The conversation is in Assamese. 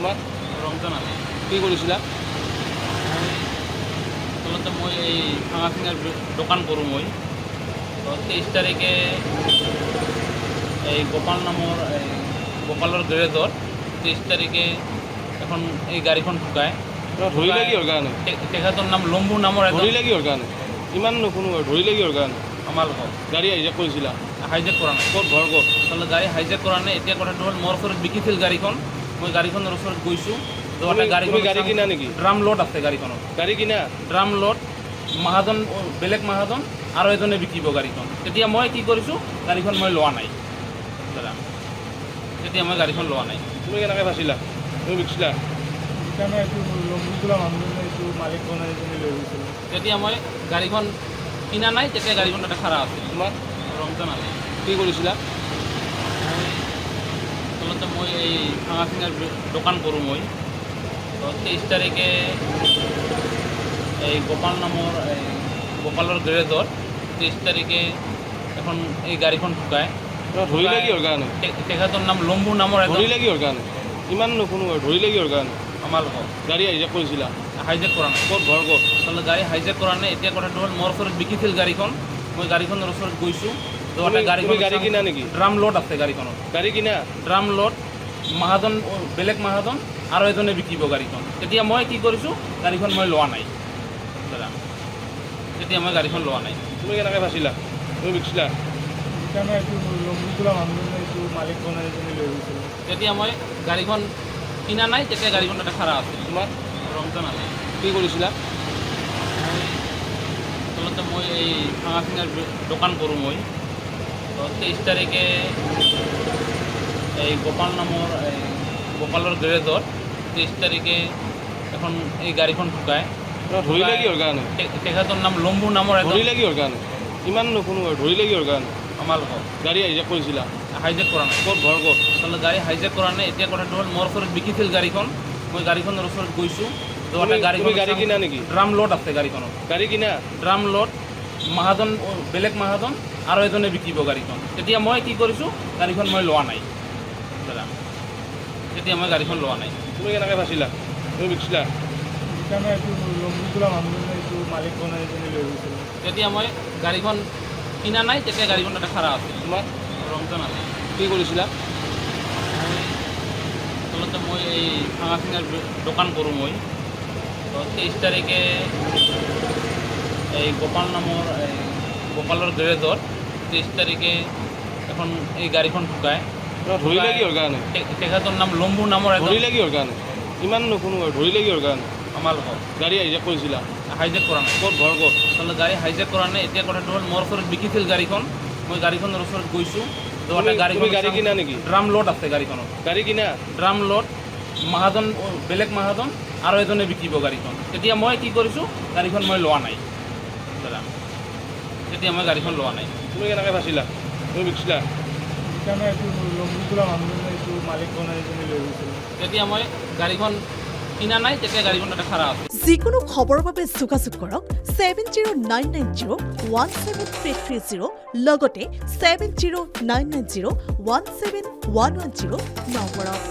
তোমাৰ ৰমজান আলী। কি কৰিছিলা? আচলতে মই এই ভাঙা চিঙাৰ দোকান কৰোঁ মই। তো 23 তাৰিখে এই গোপাল নামৰ গোপালৰ গেৰেজত 23 তাৰিখে এখন এই গাড়ীখন ঠুকায়। ধৰিলে কিহৰ কাৰণে? তেখেতৰ নাম লম্বু নামৰ এজন ধৰিলে কিহৰ কাৰণে? ইমান নুশুনো আৰু ধৰিলে কিহৰ কাৰণে? আমাৰ লগত গাড়ী হাইজেক কৰিছিলা? হাইজেক কৰা নাই। ক'ত ঘৰ ক'ত? আচলতে গাড়ী হাইজেক কৰা নাই। এতিয়া কথাটো হ'ল মোৰ ওচৰত বিকিছিল গাড়ীখন, মই গাড়ীখনৰ ওচৰত গৈছোঁ। তো এটা তুমি গাড়ী কিনা নেকি? ড্ৰাম লোড আছে গাড়ীখনত, গাড়ী কিনা? ড্ৰাম লোড মহাজন, বেলেগ মহাজন আৰু এজনে বিকিব গাড়ীখন। তেতিয়া মই কি কৰিছোঁ, গাড়ীখন মই লোৱা নাই দাদা, তেতিয়া মই গাড়ীখন লোৱা নাই। তুমি কেনেকৈ বাচিলা? তুমি বিকিছিলা? সেইকাৰণে এইটো লম্বুটোলা মানুহজনে এইটো মালিক বনাই এজনী লৈ গৈছিলে। তেতিয়া মই গাড়ীখন কিনা নাই, তেতিয়া গাড়ীখন তাতে খাৰা আছিল। তোমাৰ ৰমজান আলী। কি কৰিছিলা? আচলতে মই এই ভাঙা চিঙাৰ দোকান কৰোঁ মই। তো 23 তাৰিখে এই গোপাল নামৰ গোপালৰ গেৰেজত 23 তাৰিখে এখন এই গাড়ীখন ঠুকায়। ধৰিলে কিহৰ কাৰণে? তেখেতৰ নাম লম্বু নামৰ এজন ধৰিলে কিহৰ কাৰণে? ইমান নুশুনো আৰু ধৰিলে কিহৰ কাৰণে? আমাৰ লগত গাড়ী হাইজেক কৰিছিলা? হাইজেক কৰা নাই। ক'ত ঘৰ ক'ত? আচলতে গাড়ী হাইজেক কৰা নাই। এতিয়া কথাটো হ'ল মোৰ ওচৰত বিকিছিল গাড়ীখন, মই গাড়ীখনৰ ওচৰত গৈছোঁ। তো এটা তুমি গাড়ী কিনা নেকি? ড্ৰাম লোড আছে গাড়ীখনত, গাড়ী কিনা? ড্ৰাম লোড মহাজন, বেলেগ মহাজন আৰু এজনে বিকিব গাড়ীখন। তেতিয়া মই কি কৰিছোঁ, গাড়ীখন মই লোৱা নাই দাদা, তেতিয়া মই গাড়ীখন লোৱা নাই। তুমি কেনেকৈ বাচিলা? তুমি বিকিছিলা? সেইকাৰণে এইটো লম্বুটোলা মানুহজনে এইটো মালিক বনাই এজনী লৈ গৈছিলে। তেতিয়া মই গাড়ীখন কিনা নাই, তেতিয়া গাড়ীখন তাতে খাৰা আছিল। তোমাৰ ৰমজান আলী। কি কৰিছিলা? আচলতে মই এই ভাঙা চিঙাৰ দোকান কৰোঁ মই। তো 23 তাৰিখে এই গোপাল নামৰ গোপালৰ গেৰেজত 23 তাৰিখে এখন এই গাড়ীখন ঠুকায়। ধৰিলে কিহৰ কাৰণে? তেখেতৰ নাম লম্বু নামৰ এজন ধৰিলে কিহৰ কাৰণে? ইমান নুশুনো আৰু ধৰিলে কিহৰ কাৰণে? আমাৰ লগত গাড়ী হাইজেক কৰিছিলা? হাইজেক কৰা নাই। ক'ত ঘৰ ক'ত? আচলতে গাড়ী হাইজেক কৰা নাই। এতিয়া কথাটো হ'ল মোৰ ওচৰত বিকিছিল গাড়ীখন, মই গাড়ীখনৰ ওচৰত গৈছোঁ। তো এটা তুমি গাড়ী কিনা নেকি? ড্ৰাম লোড আছে গাড়ীখনত, গাড়ী কিনা? ড্ৰাম লোড মহাজন, বেলেগ মহাজন আৰু এজনে বিকিব গাড়ীখন। তেতিয়া মই কি কৰিছোঁ, গাড়ীখন মই লোৱা নাই দাদা, তেতিয়া মই গাড়ীখন লোৱা নাই। তুমি কেনেকৈ বাচিলা? তুমি বিকিছিলা? সেইকাৰণে এইটো লম্বুটোলা মানুহজনে এইটো মালিক বনাই এজনী লৈ গৈছিলে। তেতিয়া মই গাড়ীখন কিনা নাই, তেতিয়া গাড়ীখন তাতে খাৰা আছিল। তোমাৰ ৰমজান আলী। কি কৰিছিলা? আচলতে মই এই ভাঙা চিঙাৰ দোকান কৰোঁ মই। তো 23 তাৰিখে এই গোপাল নামৰ গোপালৰ গেৰেজত 23 তাৰিখে এখন এই গাড়ীখন ঠুকায়। ধৰিলে কিহৰ কাৰণে? তেখেতৰ নাম লম্বু নামৰ এজন ধৰিলে কিহৰ কাৰণে? ইমান নুশুনো আৰু ধৰিলে কিহৰ কাৰণে? আমাৰ লগত গাড়ী হাইজেক কৰিছিলা? হাইজেক কৰা নাই। ক'ত ঘৰ ক'ত? আচলতে গাড়ী হাইজেক কৰা নাই। এতিয়া কথাটো হ'ল মোৰ ওচৰত বিকিছিল গাড়ীখন, মই গাড়ীখনৰ ওচৰত গৈছোঁ। তো এটা তুমি গাড়ী কিনা নেকি? ড্ৰাম লোড আছে গাড়ীখনত, গাড়ী কিনা? ড্ৰাম লোড মহাজন, বেলেগ মহাজন আৰু এজনে বিকিব গাড়ীখন। তেতিয়া মই কি কৰিছোঁ, গাড়ীখন মই লোৱা নাই দাদা, তেতিয়া মই গাড়ীখন লোৱা নাই। তুমি কেনেকৈ বাচিলা? তুমি বিকিছিলা? সেইকাৰণে এইটো লম্বুটোলা মানুহজনে এইটো মালিক বনাই এজনী লৈ গৈছিলে। তেতিয়া মই গাড়ীখন কিনা নাই, তেতিয়া গাড়ীখন তাতে খাৰা আছিল। যিকোনো খবৰৰ বাবে যোগাযোগ কৰক 7099017330 লগতে 7099017110 নম্বৰত।